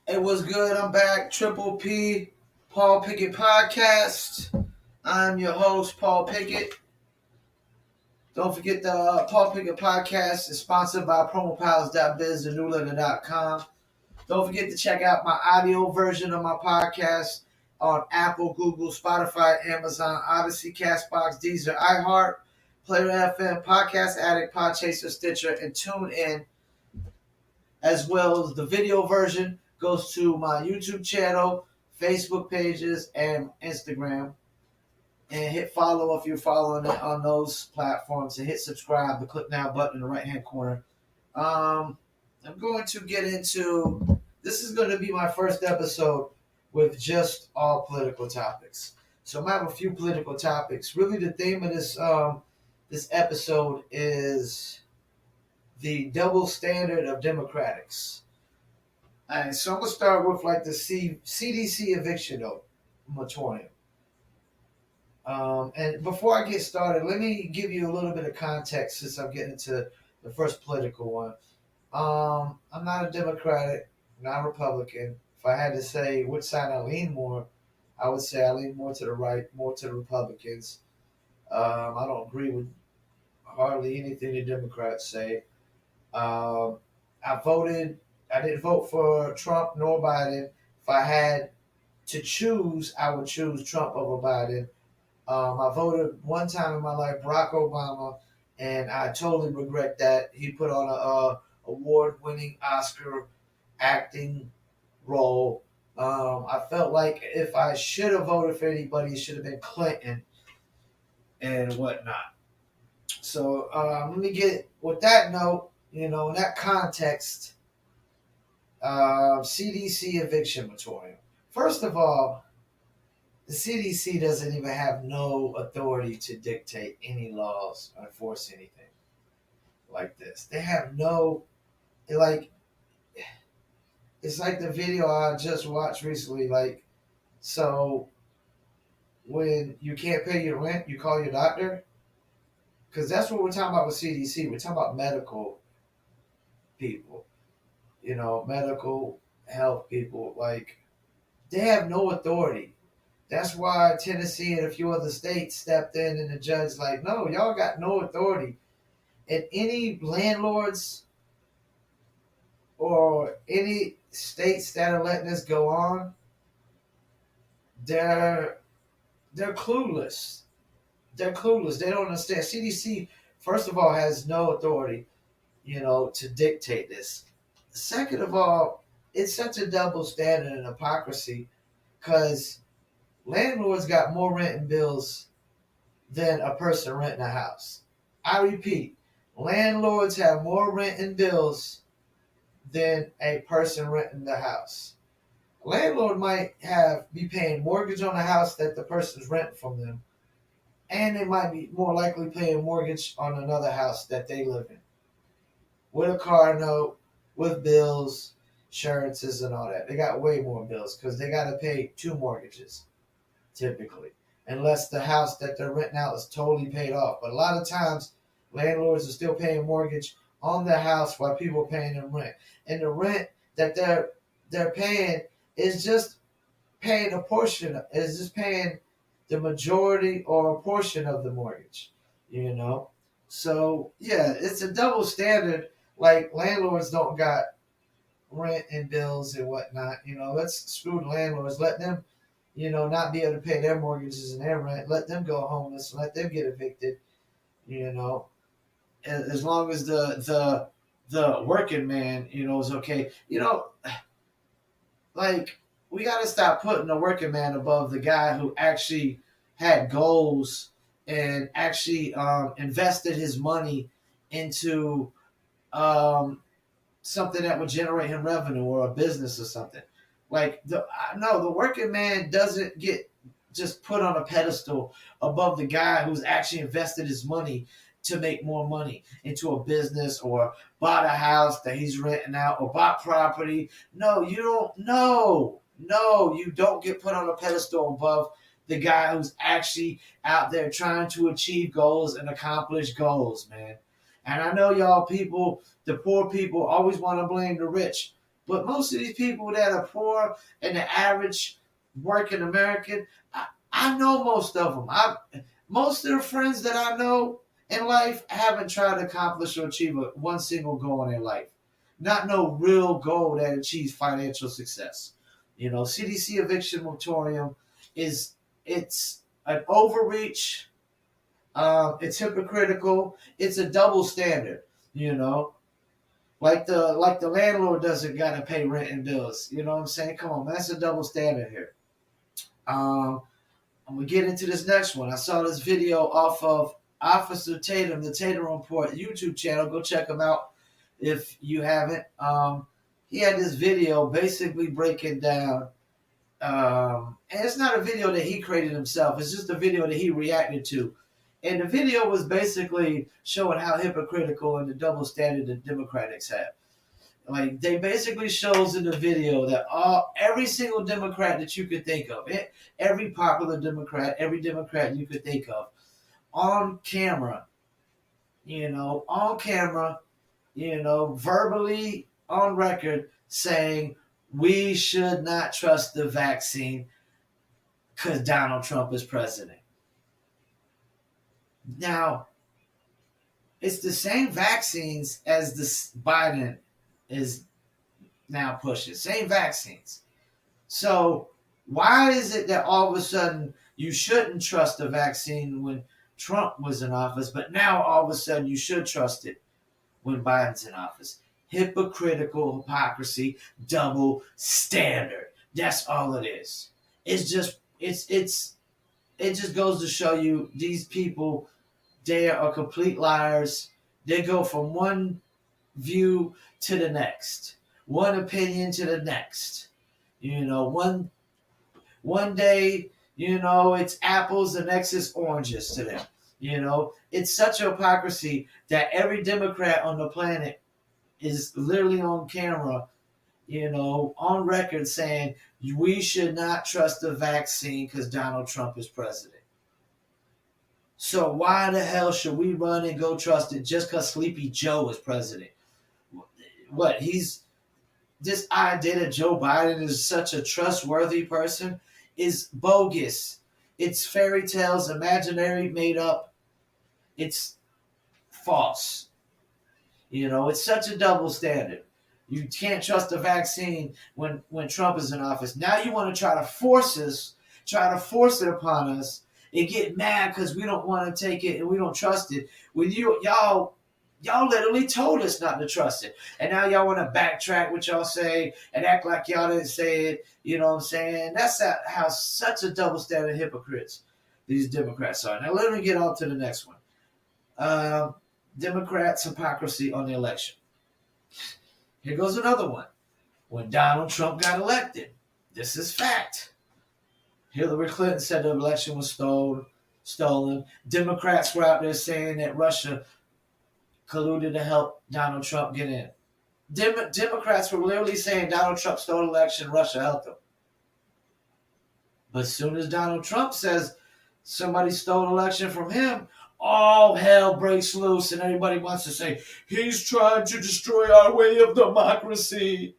It was good. I'm back. Triple P, Paul Pickett Podcast. I'm your host, Paul Pickett. Don't forget the Paul Pickett Podcast is sponsored by promopals.biz and newletter.com. Don't forget to check out my audio version of my podcast on Apple, Google, Spotify, Amazon, Odyssey, Castbox, Deezer, iHeart, Player FM, Podcast Addict, Podchaser, Stitcher, and TuneIn, as well as the video version goes to my YouTube channel, Facebook pages, and Instagram. And hit follow if you're following it on those platforms, and hit subscribe, the click now button in the right hand corner. I'm going to get into this is going to be my first episode with just all political topics. So I have a few political topics. Really, the theme of this episode is the double standard of Democrats. And so I'm going to start with like the CDC eviction moratorium. And before I get started, let me give you a little bit of context since I'm getting into the first political one. I'm not a Democrat, not a Republican. If I had to say which side I lean more, I would say I lean more to the right, more to the Republicans. I don't agree with hardly anything the Democrats say. Um, I didn't vote for Trump nor Biden. If I had to choose, I would choose Trump over Biden. I voted one time in my life Barack Obama, and I totally regret that. He put on a award-winning Oscar acting role. I felt like if I should have voted for anybody, it should have been Clinton and whatnot. So let me get with that note. In that context, CDC eviction moratorium. First of all, the CDC doesn't even have no authority to dictate any laws or enforce anything like this. They have no, like, it's like the video I just watched recently. Like, so when you can't pay your rent, you call your doctor. Because that's what we're talking about with CDC. We're talking about medical people, medical health people. Like, they have no authority. That's why Tennessee and a few other states stepped in, and the judge like, no, y'all got no authority. And any landlords or any states that are letting this go on, they're clueless. They're clueless. They don't understand. CDC, first of all, has no authority, to dictate this. Second of all, it's such a double standard and hypocrisy because landlords got more rent and bills than a person renting a house. I repeat, landlords have more rent and bills than a person renting the house. A landlord might be paying mortgage on the house that the person's renting from them, and they might be more likely paying mortgage on another house that they live in, with a car note, with bills, insurances, and all that. They got way more bills because they got to pay two mortgages, typically, unless the house that they're renting out is totally paid off. But a lot of times, landlords are still paying mortgage on the house while people are paying them rent. And the rent that they're paying is just paying is just paying the majority or a portion of the mortgage, So, yeah, it's a double standard. Like, landlords don't got rent and bills and whatnot. Let's screw the landlords. Let them, not be able to pay their mortgages and their rent. Let them go homeless and let them get evicted, as long as the working man, is okay. Like, we got to stop putting the working man above the guy who actually had goals and actually invested his money into something that would generate him revenue or a business or something. Like, the working man doesn't get just put on a pedestal above the guy who's actually invested his money to make more money into a business or bought a house that he's renting out or bought property. No, you don't. No, you don't get put on a pedestal above the guy who's actually out there trying to achieve goals and accomplish goals, man. And I know y'all people, the poor people, always want to blame the rich. But most of these people that are poor and the average working American, I know most of them. Most of the friends that I know in life haven't tried to accomplish or achieve one single goal in their life. Not no real goal that achieves financial success. CDC eviction moratorium it's an overreach. It's hypocritical. It's a double standard. You know, like the landlord doesn't gotta pay rent and bills. You know what I'm saying? Come on, man, that's a double standard here. Um, I'm gonna get into this next one. I saw this video off of Officer Tatum, the Tatum Report YouTube channel. Go check him out if you haven't. He had this video basically breaking down, and it's not a video that he created himself. It's just a video that he reacted to, and the video was basically showing how hypocritical and the double standard the Democrats have. Like, they basically shows in the video that every single Democrat that you could think of, every popular Democrat, every Democrat you could think of, on camera, verbally on record saying we should not trust the vaccine because Donald Trump is president. Now, it's the same vaccines as the Biden is now pushing. Same vaccines. So why is it that all of a sudden you shouldn't trust the vaccine when Trump was in office, but now all of a sudden you should trust it when Biden's in office? Hypocritical, hypocrisy, double standard. That's all it is. It just goes to show you these people, they are complete liars. They go from one view to the next, one opinion to the next. One day, it's apples, the next is oranges to them. It's such a hypocrisy that every Democrat on the planet is literally on camera, on record saying we should not trust the vaccine because Donald Trump is president. So why the hell should we run and go trust it just because Sleepy Joe is president? What, this idea that Joe Biden is such a trustworthy person is bogus. It's fairy tales, imaginary, made up. It's false. It's such a double standard. You can't trust the vaccine when Trump is in office. Now you want to try to force it upon us and get mad because we don't want to take it and we don't trust it. When y'all literally told us not to trust it. And now y'all want to backtrack what y'all say and act like y'all didn't say it. You know what I'm saying? That's how such a double standard hypocrites these Democrats are. Now let me get on to the next one. Democrats' hypocrisy on the election. Here goes another one. When Donald Trump got elected, this is fact. Hillary Clinton said the election was stolen. Democrats were out there saying that Russia colluded to help Donald Trump get in. Democrats were literally saying Donald Trump stole the election, Russia helped him. But as soon as Donald Trump says somebody stole the election from him, all hell breaks loose and everybody wants to say, he's trying to destroy our way of democracy.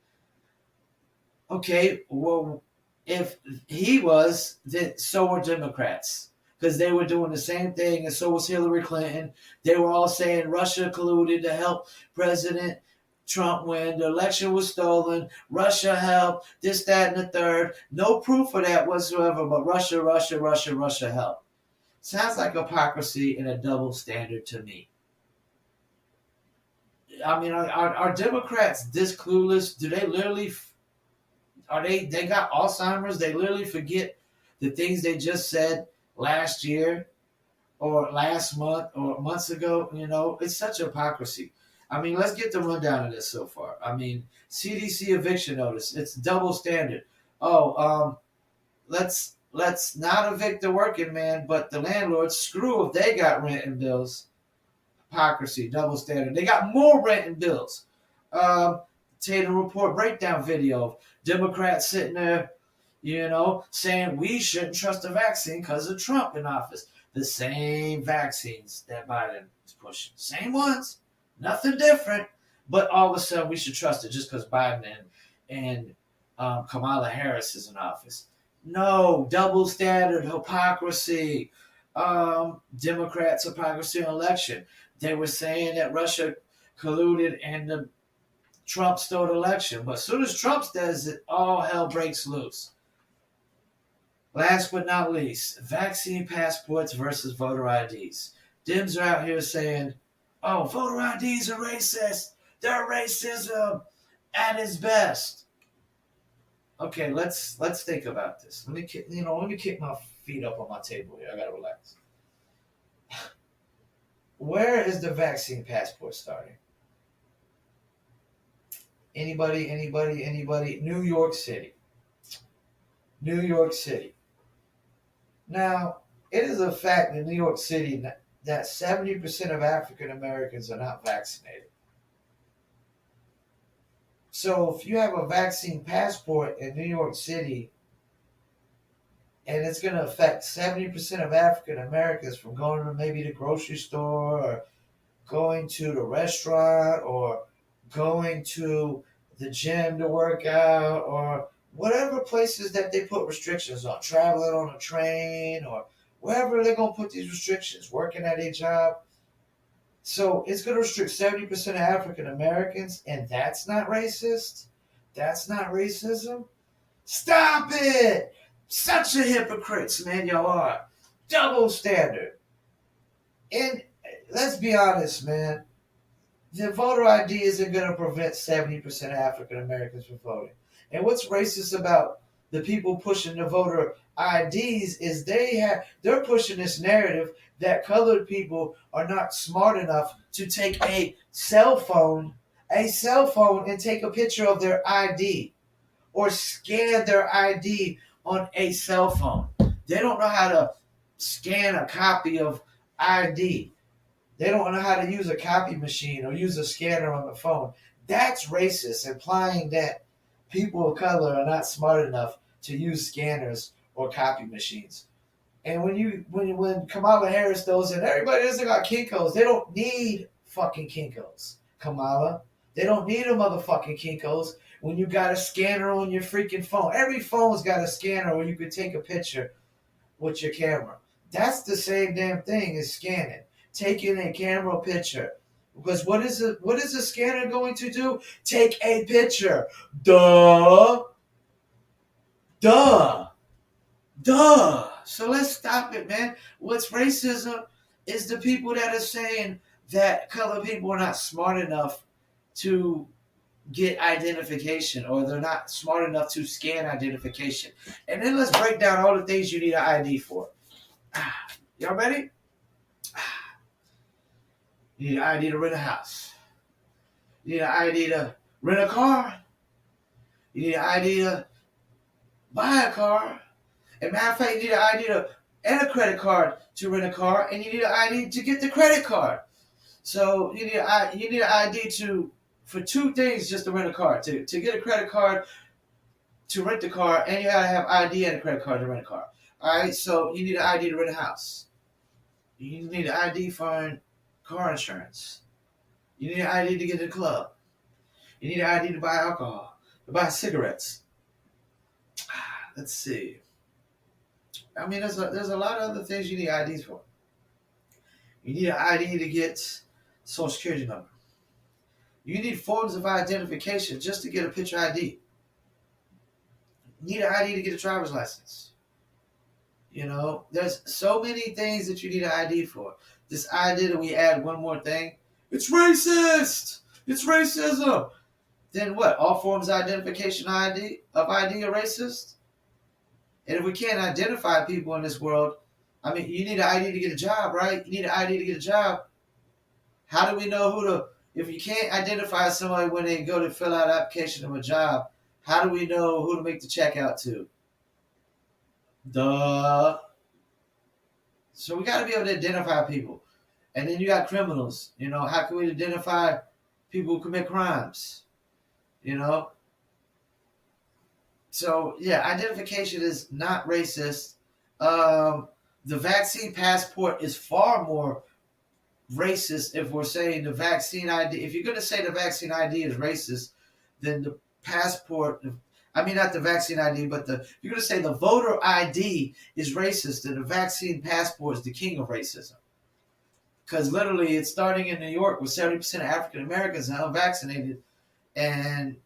Okay, well, if he was, then so were Democrats. Because they were doing the same thing, and so was Hillary Clinton. They were all saying Russia colluded to help President Trump win. The election was stolen. Russia helped. This, that, and the third. No proof of that whatsoever, but Russia helped. Sounds like hypocrisy and a double standard to me. I mean, are Democrats this clueless? Do they literally, they got Alzheimer's? They literally forget the things they just said last year or last month or months ago? It's such hypocrisy. I mean, let's get the rundown of this so far. I mean, CDC eviction notice. It's double standard. Let's not evict the working man, but the landlords, screw if they got rent and bills. Hypocrisy, double standard. They got more rent and bills. Tatum Report breakdown video of Democrats sitting there, saying we shouldn't trust the vaccine because of Trump in office. The same vaccines that Biden is pushing. Same ones. Nothing different. But all of a sudden we should trust it just because Biden and Kamala Harris is in office. No, double standard, hypocrisy. Democrats' hypocrisy in election. They were saying that Russia colluded and the Trump stole the election. But as soon as Trump does it, all hell breaks loose. Last but not least, vaccine passports versus voter IDs. Dems are out here saying, oh, voter IDs are racist. They're racism at its best. Okay, let's think about this. Let me kick my feet up on my table here. I gotta relax. Where is the vaccine passport starting? Anybody? New York City. New York City. Now, it is a fact in New York City that 70% of African Americans are not vaccinated. So if you have a vaccine passport in New York City, and it's going to affect 70% of African Americans from going to maybe the grocery store or going to the restaurant or going to the gym to work out or whatever places that they put restrictions on, traveling on a train or wherever they're going to put these restrictions, working at a job. So it's going to restrict 70% of African Americans, and that's not racist? That's not racism? Stop it! Such a hypocrites, man, y'all are. Double standard. And let's be honest, man. The voter ID isn't going to prevent 70% of African Americans from voting. And what's racist about the people pushing the voter IDs is they're pushing this narrative that colored people are not smart enough to take a cell phone and take a picture of their ID or scan their ID on a cell phone. They don't know how to scan a copy of ID. They don't know how to use a copy machine or use a scanner on the phone. That's racist, implying that people of color are not smart enough to use scanners or copy machines. And when Kamala Harris goes in, everybody doesn't got Kinkos. They don't need fucking Kinkos, Kamala. They don't need a motherfucking Kinkos when you got a scanner on your freaking phone. Every phone's got a scanner where you can take a picture with your camera. That's the same damn thing as scanning. Taking a camera picture. Because what is a scanner going to do? Take a picture. Duh. So let's stop it, man. What's racism is the people that are saying that colored people are not smart enough to get identification or they're not smart enough to scan identification. And then let's break down all the things you need an ID for. Y'all ready? You need an ID to rent a house. You need an ID to rent a car. You need an ID to buy a car. As a matter of fact, you need an ID and a credit card to rent a car, and you need an ID to get the credit card. So you need an ID for two things just to rent a car. To get a credit card, to rent the car, and you gotta have ID and a credit card to rent a car. All right, so you need an ID to rent a house. You need an ID for car insurance. You need an ID to get to the club. You need an ID to buy alcohol, to buy cigarettes. Let's see. I mean, there's a lot of other things you need IDs for. You need an ID to get social security number. You need forms of identification just to get a picture ID. You need an ID to get a driver's license. You know, there's so many things that you need an ID for. This idea that we add one more thing, it's racist. It's racism. Then what? All forms of identification of ID are racist? And if we can't identify people in this world, I mean, you need an ID to get a job, right? You need an ID to get a job. How do we know if you can't identify somebody when they go to fill out an application of a job, how do we know who to make the check out to? Duh. So we got to be able to identify people. And then you got criminals. You know, how can we identify people who commit crimes? You know? So, yeah, identification is not racist. The vaccine passport is far more racist if we're saying the vaccine ID. If you're going to say the vaccine ID is racist, then the passport, I mean, not the vaccine ID, but you're going to say the voter ID is racist and the vaccine passport is the king of racism. Because literally, it's starting in New York with 70% of African Americans are unvaccinated. And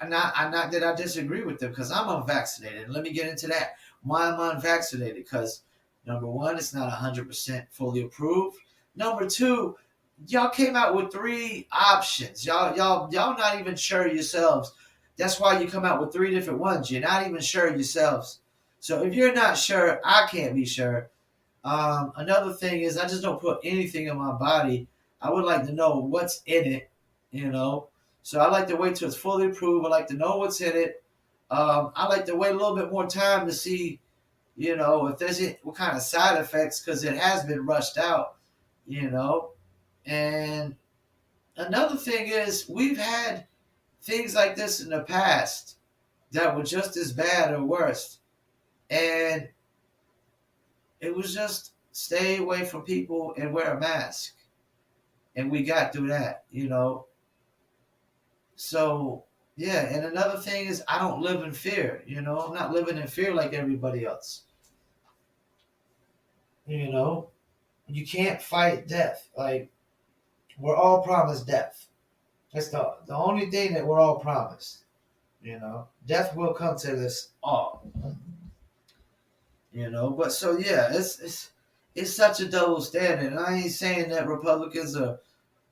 not that I disagree with them, because I'm unvaccinated. And let me get into that. Why am I unvaccinated? Because number one, it's not 100% fully approved. Number two, y'all came out with three options. Y'all not even sure yourselves. That's why you come out with three different ones. You're not even sure yourselves. So if you're not sure, I can't be sure. Another thing is, I just don't put anything in my body. I would like to know what's in it, you know. So I like to wait till it's fully approved. I like to know what's in it. I like to wait a little bit more time to see, you know, if there's what kind of side effects, because it has been rushed out, you know. And another thing is, we've had things like this in the past that were just as bad or worse. And it was just stay away from people and wear a mask. And we got through that, you know. So, yeah. And another thing is, I don't live in fear, you know. I'm not living in fear like everybody else. You know, you can't fight death. Like, we're all promised death. That's the only thing that we're all promised. You know, death will come to us all. You know, but so yeah, it's such a double standard. And I ain't saying that Republicans are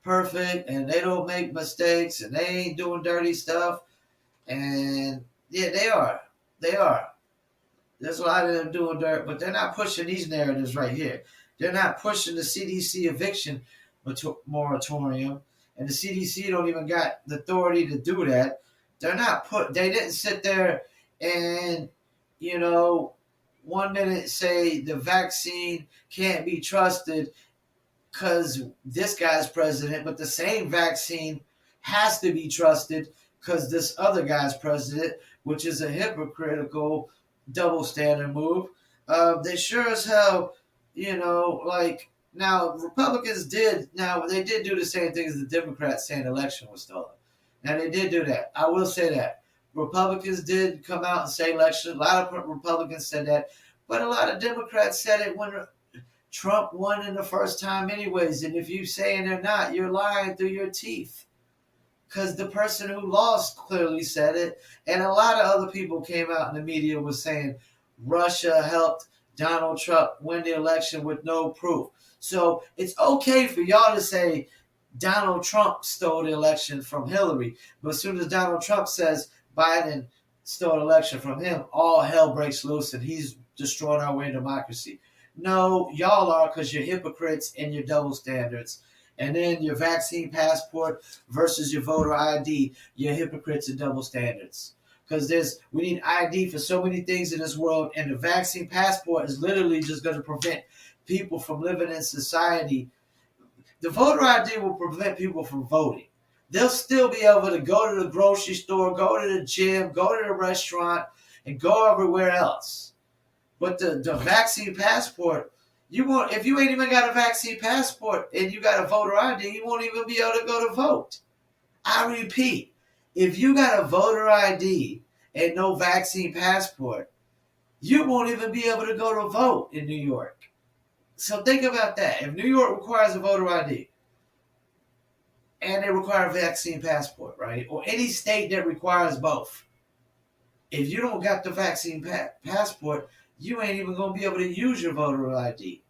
perfect and they don't make mistakes and they ain't doing dirty stuff. And yeah, they are. They are. There's a lot of them doing dirt, but they're not pushing these narratives right here. They're not pushing the CDC eviction moratorium, and the CDC don't even got the authority to do that. They didn't sit there and, you know, 1 minute say the vaccine can't be trusted because this guy's president, but the same vaccine has to be trusted because this other guy's president, which is a hypocritical double standard move. They sure as hell, you know, like, now Republicans did do the same thing as the Democrats, saying the election was stolen. Now they did do that. I will say that. Republicans did come out and say election. A lot of Republicans said that, but a lot of Democrats said it when Trump won in the first time anyways. And if you're saying they're not, you're lying through your teeth. Because the person who lost clearly said it. And a lot of other people came out in the media was saying Russia helped Donald Trump win the election with no proof. So it's okay for y'all to say Donald Trump stole the election from Hillary. But as soon as Donald Trump says Biden stole the election from him, all hell breaks loose and he's destroying our way to democracy. No, y'all are, because you're hypocrites and your double standards. And then your vaccine passport versus your voter ID, you're hypocrites and double standards. Because we need ID for so many things in this world, and the vaccine passport is literally just going to prevent people from living in society. The voter ID will prevent people from voting. They'll still be able to go to the grocery store, go to the gym, go to the restaurant, and go everywhere else. But the vaccine passport, if you ain't even got a vaccine passport and you got a voter ID, you won't even be able to go to vote. I repeat, if you got a voter ID and no vaccine passport, you won't even be able to go to vote in New York. So think about that. If New York requires a voter ID and they require a vaccine passport, right? Or any state that requires both, if you don't got the vaccine passport, you ain't even going to be able to use your voter ID.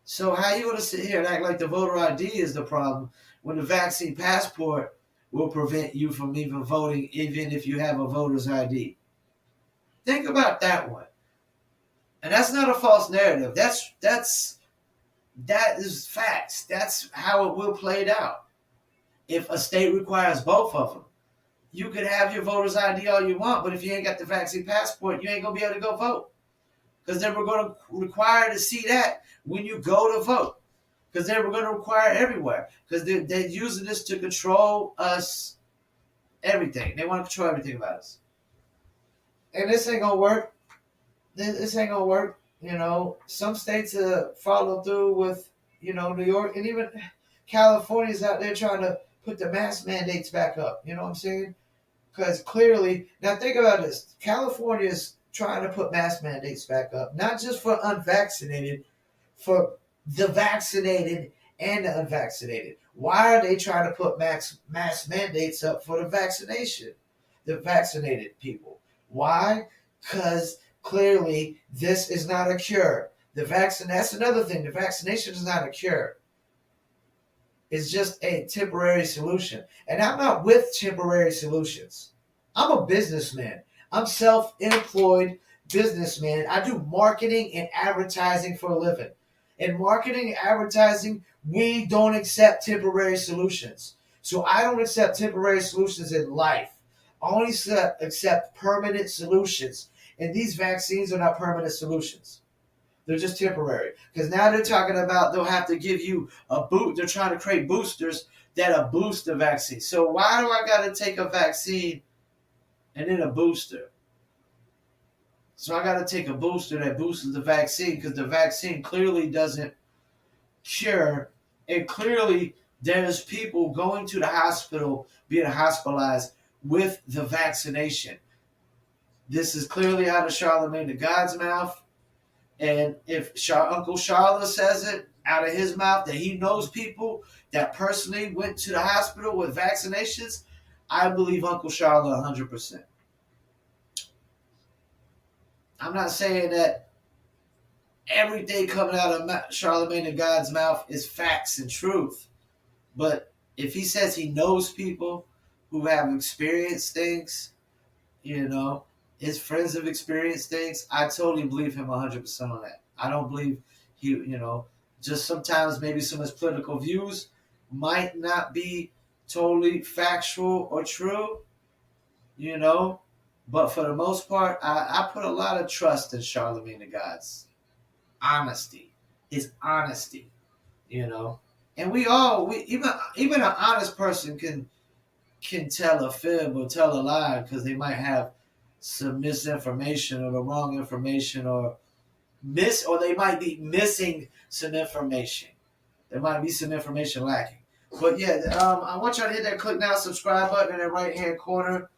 So how you going to sit here and act like the voter ID is the problem when the vaccine passport will prevent you from even voting, even if you have a voter's ID? Think about that one. And that's not a false narrative. That is facts. That's how it will play out. If a state requires both of them, you could have your voter's ID all you want, but if you ain't got the vaccine passport, you ain't going to be able to go vote. Because they were going to require to see that when you go to vote. Because they were going to require everywhere. Because they're using this to control us, everything. They want to control everything about us. And this ain't going to work. This ain't going to work. You know, some states follow through with, you know, New York. And even California's out there trying to put the mask mandates back up. You know what I'm saying? Because clearly, now think about this. California is trying to put mask mandates back up, not just for unvaccinated, for the vaccinated and the unvaccinated. Why are they trying to put mask mandates up for the vaccinated people? Why? Because clearly this is not a cure. That's another thing. The vaccination is not a cure. It's just a temporary solution. And I'm not with temporary solutions. I'm a businessman. I'm self-employed businessman. I do marketing and advertising for a living. In marketing and advertising, we don't accept temporary solutions. So I don't accept temporary solutions in life. I only accept permanent solutions. And these vaccines are not permanent solutions. They're just temporary. Because now they're talking about they'll have to give you a boot. They're trying to create boosters that'll boost the vaccine. So why do I got to take a vaccine and then a booster? So I got to take a booster that boosts the vaccine because the vaccine clearly doesn't cure. And clearly there's people going to the hospital, being hospitalized with the vaccination. This is clearly out of Charlemagne the God's mouth. And if Uncle Charla says it out of his mouth that he knows people that personally went to the hospital with vaccinations, I believe Uncle Charla 100%. I'm not saying that everything coming out of Charlemagne the God's mouth is facts and truth. But if he says he knows people who have experienced things, his friends have experienced things, I totally believe him 100% on that. I don't believe he, just sometimes maybe some of his political views might not be totally factual or true, but for the most part, I put a lot of trust in Charlemagne the God's honesty, his honesty, and we even an honest person can tell a fib or tell a lie because they might have some misinformation or the wrong information or they might be missing some information. There might be some information lacking. But yeah, I want y'all to hit that click now subscribe button in the right hand corner.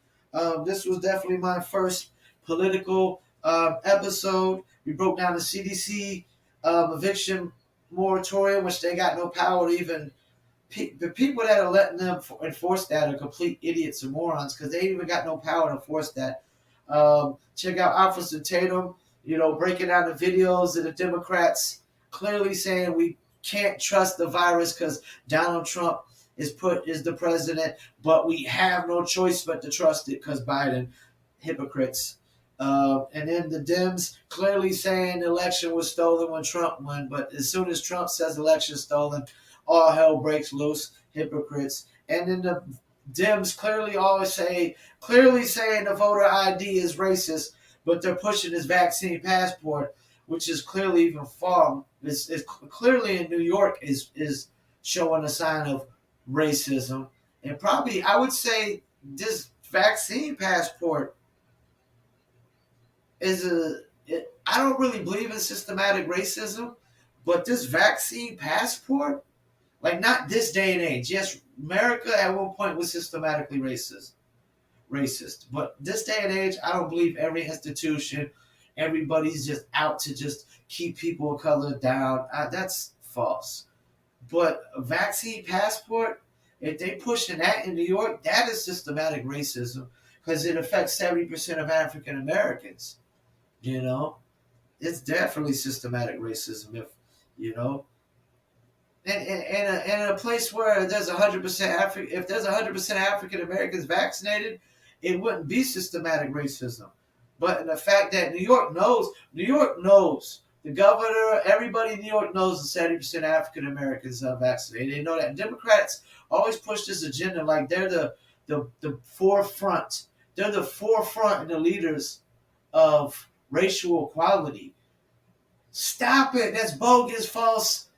This was definitely my first political episode. We broke down the CDC eviction moratorium, which they got no power to even. The people that are letting them enforce that are complete idiots and morons because they ain't even got no power to enforce that. Check out Officer Tatum, breaking down the videos of the Democrats clearly saying we can't trust the virus because Donald Trump is the president, but we have no choice but to trust it because Biden, hypocrites. And then the Dems clearly saying the election was stolen when Trump won, but as soon as Trump says election stolen, all hell breaks loose, hypocrites. And then the Dems clearly saying the voter ID is racist, but they're pushing this vaccine passport, which is clearly even far. It's clearly in New York is showing a sign of racism. And probably, I would say this vaccine passport I don't really believe in systematic racism, but this vaccine passport, like not this day and age. Yes, America at one point was systematically racist. But this day and age, I don't believe every institution, everybody's just out to just keep people of color down. That's false. But a vaccine passport, if they pushing that in New York, that is systematic racism because it affects 70% of African Americans. It's definitely systematic racism. And in a place where there's 100% if there's 100% African Americans vaccinated, it wouldn't be systematic racism. But in the fact that New York knows, the governor, everybody in New York knows that 70% African Americans are vaccinated. They know that. And Democrats always push this agenda like they're the forefront. They're the forefront and the leaders of racial equality. Stop it. That's bogus, false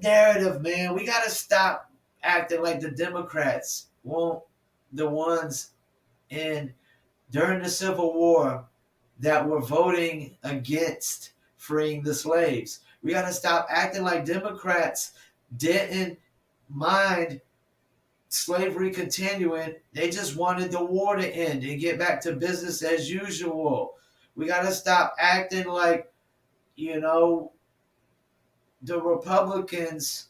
narrative, man. We got to stop acting like the Democrats weren't the ones during the Civil War that were voting against freeing the slaves. We got to stop acting like Democrats didn't mind slavery continuing. They just wanted the war to end and get back to business as usual. We got to stop acting like, you know, the Republicans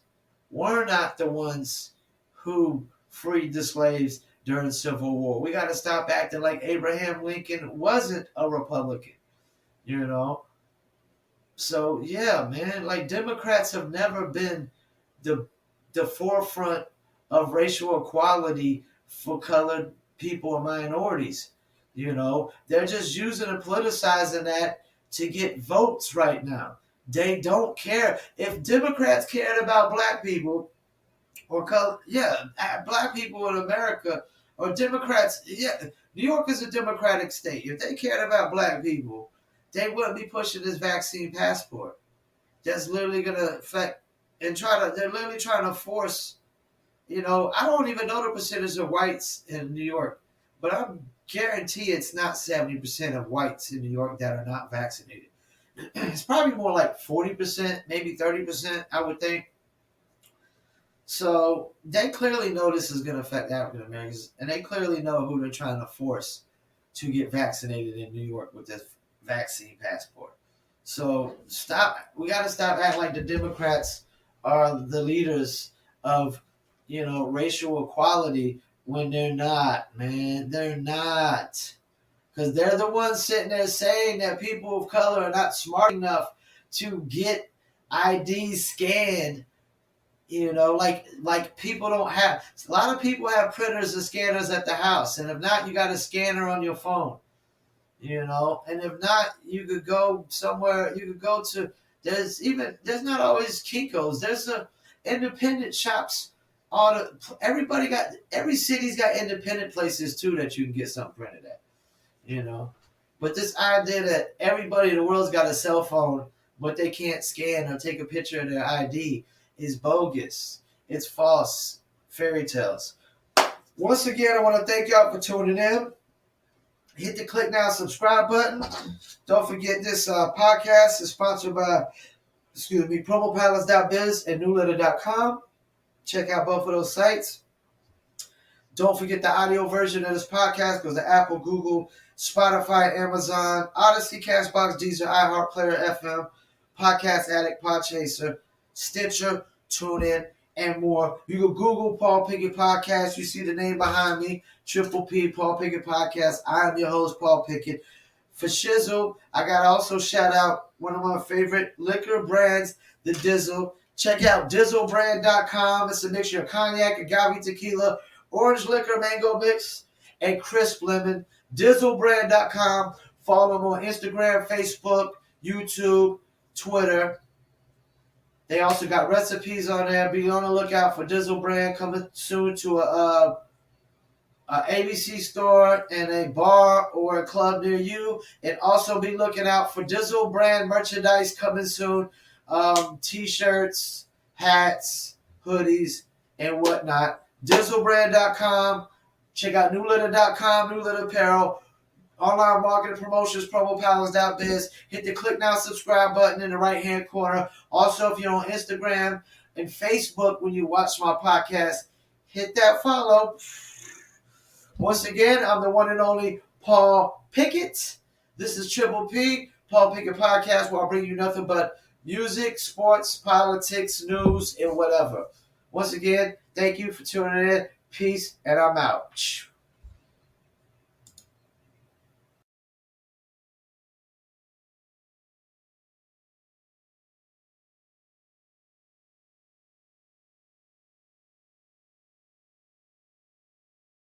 were not the ones who freed the slaves during the Civil War. We got to stop acting like Abraham Lincoln wasn't a Republican, you know. So yeah, man, like Democrats have never been the forefront of racial equality for colored people and minorities. You know, they're just using and politicizing that to get votes right now. They don't care. If Democrats cared about black people or color, yeah, black people in America or Democrats, yeah, New York is a Democratic state. If they cared about black people, they wouldn't be pushing this vaccine passport. That's literally going to affect and they're literally trying to force, you know, I don't even know the percentage of whites in New York, but I guarantee it's not 70% of whites in New York that are not vaccinated. It's probably more like 40%, maybe 30%, I would think. So they clearly know this is going to affect African Americans, and they clearly know who they're trying to force to get vaccinated in New York with this vaccine passport. So we got to stop acting like the Democrats are the leaders of, you know, racial equality when they're not, man. They're not. Because they're the ones sitting there saying that people of color are not smart enough to get IDs scanned. You know, like people don't have, a lot of people have printers and scanners at the house. And if not, you got a scanner on your phone. You know, and if not, you could go somewhere. You could go to, there's not always Kinko's. There's independent shops. Every city's got independent places too that you can get something printed at. You know, but this idea that everybody in the world's got a cell phone, but they can't scan or take a picture of their ID is bogus. It's false fairy tales. Once again, I want to thank y'all for tuning in. Hit the click now, subscribe button. Don't forget this podcast is sponsored by, promopalace.biz and newletter.com. Check out both of those sites. Don't forget the audio version of this podcast goes to Apple, Google, Spotify, Amazon, Odyssey, Castbox, Deezer, iHeartPlayer, FM, Podcast Addict, Podchaser, Stitcher, TuneIn, and more. You can Google Paul Pickett Podcast. You see the name behind me, Triple P, Paul Pickett Podcast. I am your host, Paul Pickett. For Shizzle, I got to also shout out one of my favorite liquor brands, the Dizzle. Check out DizzleBrand.com. It's a mixture of cognac, agave tequila, orange liquor, mango mix, and crisp lemon. DizzleBrand.com. Follow them on Instagram, Facebook, YouTube, Twitter. They also got recipes on there. Be on the lookout for Dizzle Brand coming soon to a ABC store and a bar or a club near you. And also be looking out for Dizzle Brand merchandise coming soon. T-shirts, hats, hoodies, and whatnot. DizzleBrand.com. Check out newletter.com, New Letter Apparel. Online marketing promotions, promopalace.biz. Hit the click now, subscribe button in the right-hand corner. Also, if you're on Instagram and Facebook when you watch my podcast, hit that follow. Once again, I'm the one and only Paul Pickett. This is Triple P, Paul Pickett Podcast, where I bring you nothing but music, sports, politics, news, and whatever. Once again, thank you for tuning in. Peace, and I'm out.